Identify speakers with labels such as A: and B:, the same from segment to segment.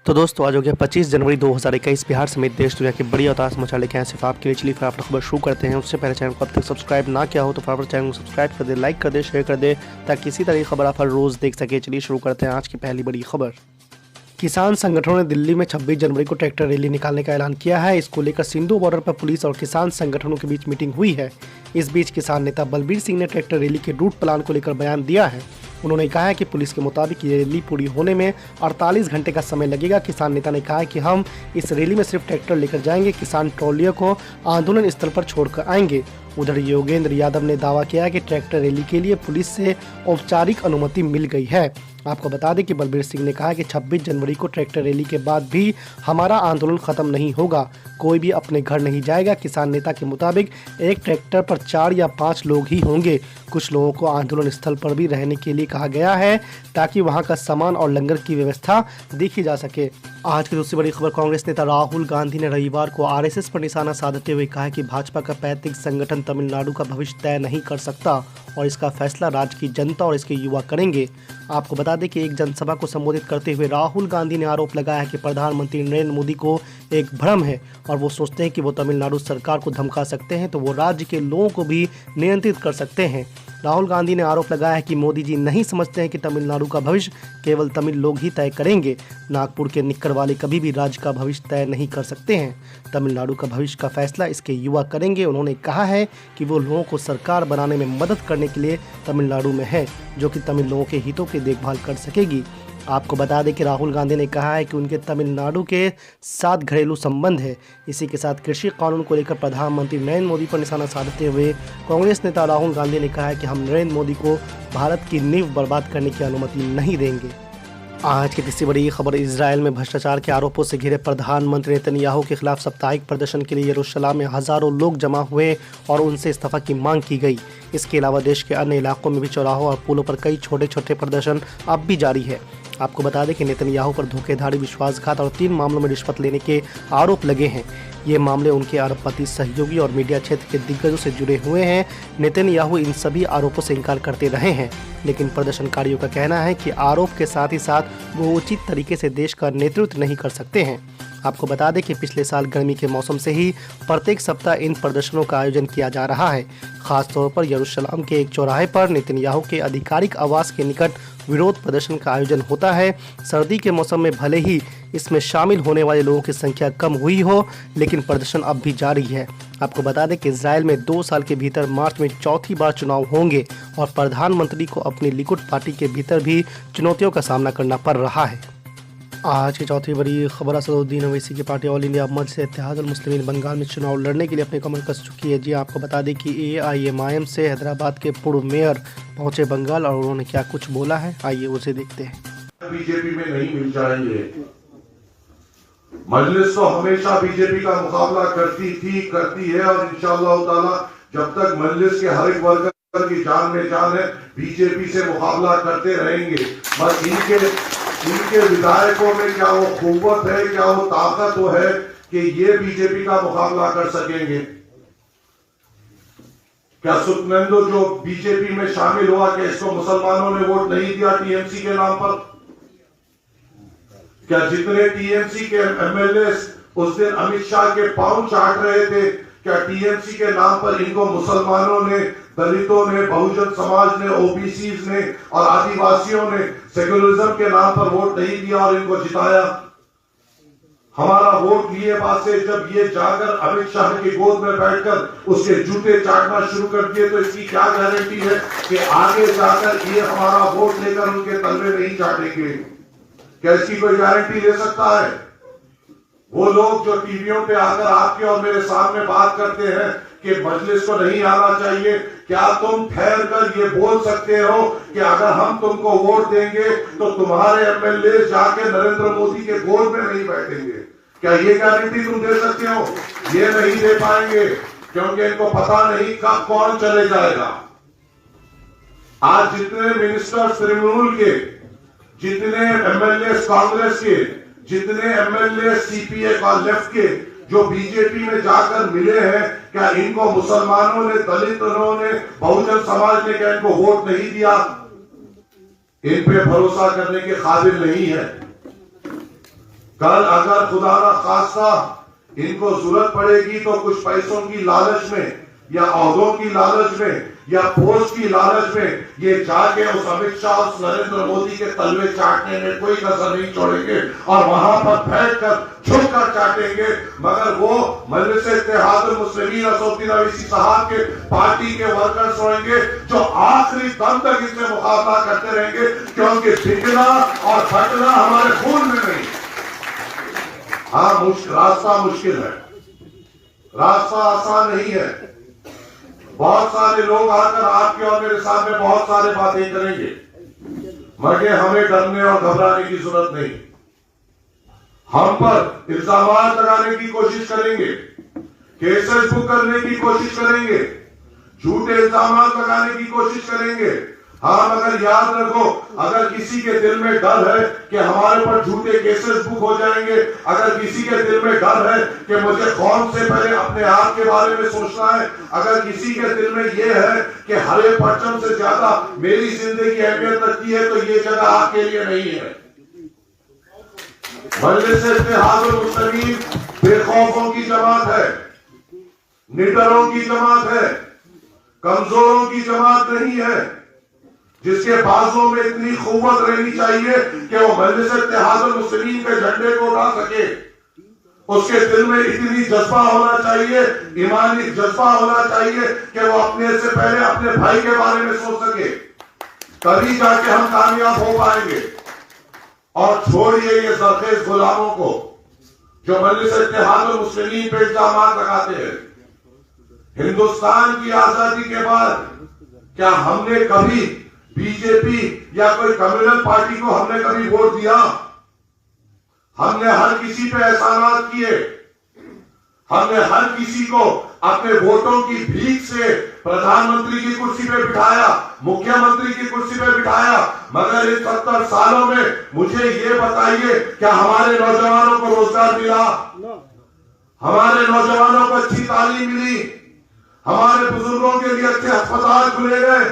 A: तो दोस्तों आज हो गया 25 जनवरी 2021। बिहार समेत देश दुनिया की बड़ी और ताज़ा समाचार लेके आए सिर्फ आपके लिए। चलिए फटाफट खबर शुरू करते हैं। उससे पहले चैनल को अब तक सब्सक्राइब ना किया हो तो फटाफट चैनल को सब्सक्राइब कर दे, लाइक कर दे, शेयर कर दे ताकि इसी तरह की खबर आप हर रोज़ देख सके। चलिए शुरू करते हैं आज की पहली बड़ी खबर। किसान संगठनों ने दिल्ली में 26 जनवरी को ट्रैक्टर रैली निकालने का ऐलान किया है। इसको लेकर सिंधु बॉर्डर पर पुलिस और किसान संगठनों के बीच मीटिंग हुई है। इस बीच किसान नेता बलबीर सिंह ने ट्रैक्टर रैली के रूट प्लान को लेकर बयान दिया है। उन्होंने कहा है कि पुलिस के मुताबिक ये रैली पूरी होने में 48 घंटे का समय लगेगा। किसान नेता ने कहा है कि हम इस रैली में सिर्फ ट्रैक्टर लेकर जाएंगे, किसान ट्रॉलियों को आंदोलन स्थल पर छोड़कर आएंगे। उधर योगेंद्र यादव ने दावा किया है कि ट्रैक्टर रैली के लिए पुलिस से औपचारिक अनुमति मिल गई है। आपको बता दें कि बलबीर सिंह ने कहा कि 26 जनवरी को ट्रैक्टर रैली के बाद भी हमारा आंदोलन खत्म नहीं होगा, कोई भी अपने घर नहीं जाएगा। किसान नेता के मुताबिक एक ट्रैक्टर पर 4 या 5 लोग ही होंगे। कुछ लोगों को आंदोलन स्थल पर भी रहने के लिए कहा गया है ताकि वहां का सामान और लंगर की व्यवस्था देखी जा सके। आज की दूसरी बड़ी खबर। कांग्रेस नेता राहुल गांधी ने रविवार को आरएसएस पर निशाना साधते हुए कहा कि भाजपा का पैतृक संगठन तमिलनाडु का भविष्य तय नहीं कर सकता और इसका फैसला राज्य की जनता और इसके युवा करेंगे। आपको बता दें कि एक जनसभा को संबोधित करते हुए राहुल गांधी ने आरोप लगाया है कि प्रधानमंत्री नरेंद्र मोदी को एक भ्रम है और वो सोचते हैं कि वो तमिलनाडु सरकार को धमका सकते हैं तो वो राज्य के लोगों को भी नियंत्रित कर सकते हैं। राहुल गांधी ने आरोप लगाया है कि मोदी जी नहीं समझते हैं कि तमिलनाडु का भविष्य केवल तमिल लोग ही तय करेंगे। नागपुर के निक्कर वाले कभी भी राज्य का भविष्य तय नहीं कर सकते हैं। तमिलनाडु का भविष्य का फैसला इसके युवा करेंगे। उन्होंने कहा है कि वो लोगों को सरकार बनाने में मदद करने के लिए तमिलनाडु में है, जो कि तमिल लोगों के हितों की देखभाल कर सकेगी। आपको बता दें कि राहुल गांधी ने कहा है कि उनके तमिलनाडु के साथ घरेलू संबंध है। इसी के साथ कृषि कानून को लेकर प्रधानमंत्री नरेंद्र मोदी पर निशाना साधते हुए कांग्रेस नेता राहुल गांधी ने कहा है कि हम नरेंद्र मोदी को भारत की नींव बर्बाद करने की अनुमति नहीं देंगे। आज की तीसरी बड़ी खबर। इजरायल में भ्रष्टाचार के आरोपों से घिरे प्रधानमंत्री नेतन्याहू के खिलाफ साप्ताहिक प्रदर्शन के लिए यरूशलेम में हजारों लोग जमा हुए और उनसे इस्तीफा की मांग की गई। इसके अलावा देश के अन्य इलाकों में भी चौराहों और पुलों पर कई छोटे छोटे प्रदर्शन अब भी जारी है। आपको बता दें कि नेतन्याहू पर धोखेधाड़ी, विश्वासघात और 3 मामलों में रिश्वत लेने के आरोप लगे हैं। ये मामले उनके अरबपति सहयोगी और मीडिया क्षेत्र के दिग्गजों से जुड़े हुए हैं। नेतन्याहू इन सभी आरोपों से इनकार करते रहे हैं, लेकिन प्रदर्शनकारियों का कहना है कि आरोप के साथ ही साथ वो उचित तरीके से देश का नेतृत्व नहीं कर सकते हैं। आपको बता दें कि पिछले साल गर्मी के मौसम से ही प्रत्येक सप्ताह इन प्रदर्शनों का आयोजन किया जा रहा है। खासतौर पर यरूशलेम के एक चौराहे पर नेतन्याहू के आधिकारिक आवास के निकट विरोध प्रदर्शन का आयोजन होता है। सर्दी के मौसम में भले ही इसमें शामिल होने वाले लोगों की संख्या कम हुई हो, लेकिन प्रदर्शन अब भी जारी है। आपको बता दें कि इजरायल में 2 साल के भीतर मार्च में चौथी बार चुनाव होंगे और प्रधानमंत्री को अपनी लिकुड पार्टी के भीतर भी चुनौतियों का सामना करना पड़ रहा है। आज की चौथी बड़ी खबर। असदुद्दीन ओवैसी की पार्टी ऑल इंडिया मजलिस से इत्तेहादुल मुस्लिमीन बंगाल में चुनाव लड़ने के लिए अपने कमर कस चुकी है। जी आपको बता दें कि AIMIM से हैदराबाद के पूर्व मेयर पहुंचे बंगाल और उन्होंने क्या कुछ बोला है, आइए उसे देखते हैं।
B: बीजेपी में नहीं मिल जाएंगे। मजलिस तो हमेशा बीजेपी का मुकाबला करती थी, करती है और इंशाअल्लाह ताला जब तक मजलिस के हर एक वर्कर की जान में जान है, बीजेपी से मुकाबला करते रहेंगे। बस इनके विधायकों में क्या वो कुव्वत है, क्या वो ताकत वो है कि ये बीजेपी का मुकाबला कर सकेंगे? क्या सुखनंदो जो बीजेपी में शामिल हुआ, कि इसको मुसलमानों ने वोट नहीं दिया टीएमसी के नाम पर? क्या जितने टीएमसी के MLA उस दिन अमित शाह के पांव चाट रहे थे, क्या टीएमसी के नाम पर इनको मुसलमानों ने, दलितों ने, बहुजन समाज ने, OBCs ने और आदिवासियों ने सेक्युलरिज्म के नाम पर वोट नहीं दिया और इनको जिताया? हमारा वोट लिए बाद से जब ये जाकर अमित शाह की गोद में बैठकर उसके जूते चाटना शुरू कर दिए, तो इसकी क्या गारंटी है कि आगे जाकर ये हमारा वोट लेकर उनके तलवे नहीं चाटेंगे? क्या इसकी कोई गारंटी ले सकता है? वो लोग जो टीवियों पे आकर आपके और मेरे सामने बात करते हैं कि मजलिस को नहीं आना चाहिए, क्या तुम ठहर कर ये बोल सकते हो कि अगर हम तुमको वोट देंगे तो तुम्हारे MLA जाके नरेंद्र मोदी के गोद में नहीं बैठेंगे? क्या ये गारंटी तुम दे सकते हो? ये नहीं दे पाएंगे, क्योंकि इनको पता नहीं कब कौन चले जाएगा। आज जितने मिनिस्टर तृणमूल के, जितने MLA कांग्रेस के, जितने MLA CPA का लेफ्ट के जो बीजेपी में जाकर मिले हैं, क्या इनको मुसलमानों ने, दलितों ने, बहुजन समाज ने क्या इनको वोट नहीं दिया? इन पे भरोसा करने के काबिल नहीं है। कल अगर खुदा ना खास्ता इनको जरूरत पड़ेगी तो कुछ पैसों की लालच में या ओहदों की लालच में या पोस्ट की लालच में ये जाके उस अमित शाह उस नरेंद्र मोदी के तलवे चाटने में कोई कसर नहीं छोड़ेंगे और वहां पर बैठकर झुककर चाटेंगे। मगर वो मजलिस इत्तेहादुल मुस्लिमीन असदुद्दीन अवैसी साहब के पार्टी के वर्कर्स होंगे जो आखिरी दम तक इससे मुकाबला करते रहेंगे, क्योंकि बिकना और फटना हमारे खून में नहीं। हाँ, रास्ता मुश्किल है, रास्ता आसान नहीं है। बहुत सारे लोग आकर आपके और मेरे सामने बहुत सारे बातें करेंगे, मगर हमें डरने और घबराने की जरूरत नहीं। हम पर इल्जाम लगाने की कोशिश करेंगे, केसेस बुक करने की कोशिश करेंगे, झूठे इल्जाम लगाने की कोशिश करेंगे। हाँ, मगर याद रखो, अगर किसी के दिल में डर है कि हमारे पर झूठे केसेस बुक हो जाएंगे, अगर किसी के दिल में डर है कि मुझे कौन से पहले अपने आप के बारे में सोचना है, अगर किसी के दिल में यह है कि हरे परचम से ज्यादा मेरी जिंदगी अहमियत रखती है, तो ये जगह आपके लिए नहीं है। मजलिस इत्तेहादुल मुस्लिमीन बेखौफों की जमात है, निडरों की जमात है, कमजोरों की जमात नहीं है, जिसके बाजों में इतनी कुव्वत रहनी चाहिए कि वो मजलिस इत्तेहादुल मुस्लिमीन के झंडे को उठा सके। उसके दिल में इतनी जज्बा होना चाहिए, ईमानी जज्बा होना चाहिए कि वो अपने से पहले अपने भाई के बारे में सोच सके, तभी जाके हम कामयाब हो पाएंगे। और छोड़िए ये सरखेज गुलामों को जो मजलिस इत्तेहादुल मुस्लिमीन पे इल्जाम लगाते हैं। हिंदुस्तान की आजादी के बाद क्या हमने कभी बीजेपी या कोई कम्युनल पार्टी को हमने कभी वोट दिया? हमने हर किसी पे एहसानात किए, हमने हर किसी को अपने वोटों की भीख से प्रधानमंत्री की कुर्सी पे बिठाया, मुख्यमंत्री की कुर्सी पे बिठाया। मगर इन 70 सालों में मुझे ये बताइए, क्या हमारे नौजवानों को रोजगार मिला? हमारे नौजवानों को अच्छी तालीम मिली? हमारे बुजुर्गों के लिए अच्छे अस्पताल खुले गए?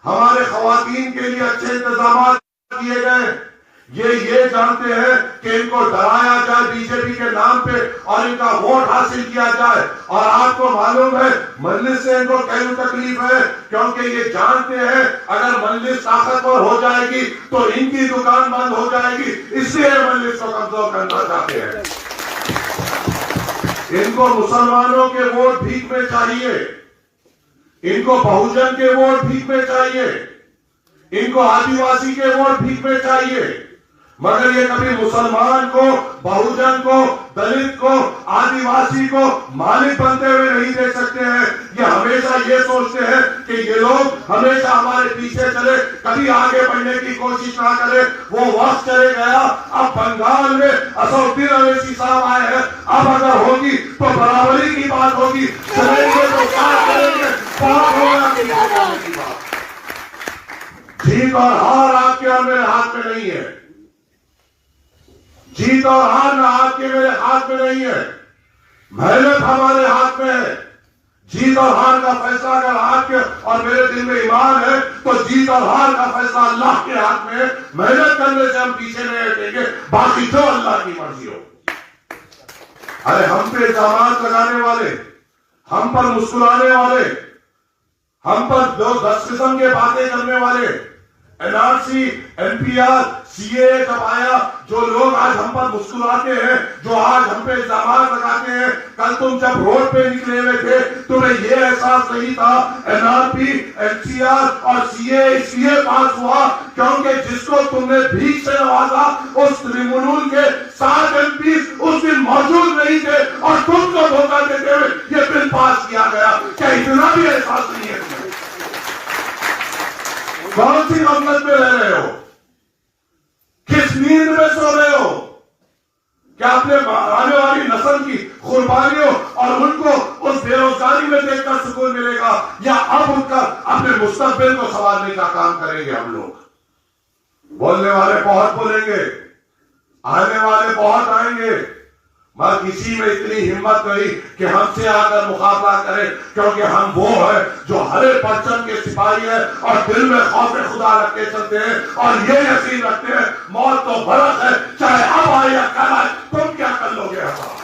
B: हमारे खवातीन के लिए अच्छे इंतजाम किए गए? ये जानते हैं कि इनको डराया जाए बीजेपी के नाम पे और इनका वोट हासिल किया जाए। और आपको मालूम है मजलिस से इनको क्या तकलीफ है, क्योंकि ये जानते हैं अगर मजलिस ताकतवर हो जाएगी तो इनकी दुकान बंद हो जाएगी, इसलिए मजलिस को कमजोर करना चाहते हैं। इनको मुसलमानों के वोट भीख में चाहिए, इनको बहुजन के वोट भीख में चाहिए, इनको आदिवासी के वोट भीख में चाहिए। मगर ये कभी मुसलमान को, बहुजन को, दलित को, आदिवासी को मालिक बनते हुए नहीं देख सकते हैं। ये हमेशा ये सोचते हैं कि ये लोग हमेशा हमारे पीछे चले, कभी आगे बढ़ने की कोशिश ना करे। वो वक्त चले गया। अब बंगाल में असदुद्दीन अवैसी साहब आए हैं, अब अगर होगी तो बराबरी की बात होगी, चलेंगे तो साथ करेंगे, बात होगा। जीत और हार आपके और मेरे हाथ में नहीं है, जीत और हार ना आपके मेरे हाथ में नहीं है, मेहनत हमारे हाथ में है। जीत और हार का फैसला अगर आपके और मेरे दिल में ईमान है तो जीत और हार का फैसला अल्लाह के हाथ में है। मेहनत करने से हम पीछे नहीं हटेंगे, बाकी जो अल्लाह की मर्जी हो। अरे हम पे इल्जाम लगाने वाले, हम पर मुस्कुराने वाले, हम पर 10 किस्म के बातें करने वाले, एनआरसी, एनपीआर, सीए जब आया, जो लोग आज हम पर मुस्कुराते हैं, जो आज हम पे इल्जाम लगाते हैं, कल तुम जब रोड पे निकले हुए थे तुम्हें ये एहसास नहीं था एनआरपी, एनसीआर और सीए इसलिए पास हुआ क्योंकि जिसको तुमने भीख से नवाजा उस ट्रिब्यूनल के 7 एमपी उस दिन मौजूद नहीं थे और तुमको धोखा देते हुए ये बिल पास किया गया। क्या इतना भी एहसास नहीं है? कौन सी गफलत में रह रहे हो? किस नींद में सो रहे हो? क्या अपने आने वाली नस्ल की कुर्बानियों और उनको उस बेरोजगारी में देखकर सुकून मिलेगा, या अब उठकर अपने मुस्तकबिल को संवारने का काम करेंगे हम लोग? बोलने वाले बहुत बोलेंगे, आने वाले बहुत आएंगे, मगर किसी में इतनी हिम्मत नहीं कि हमसे आकर मुकाबला करे, क्योंकि हम वो है जो हरे परचम के सिपाही है और दिल में खौफ खुदा रख के चलते हैं और ये यकीन रखते हैं मौत तो बरक है, चाहे अब आए या कल आए, गया था।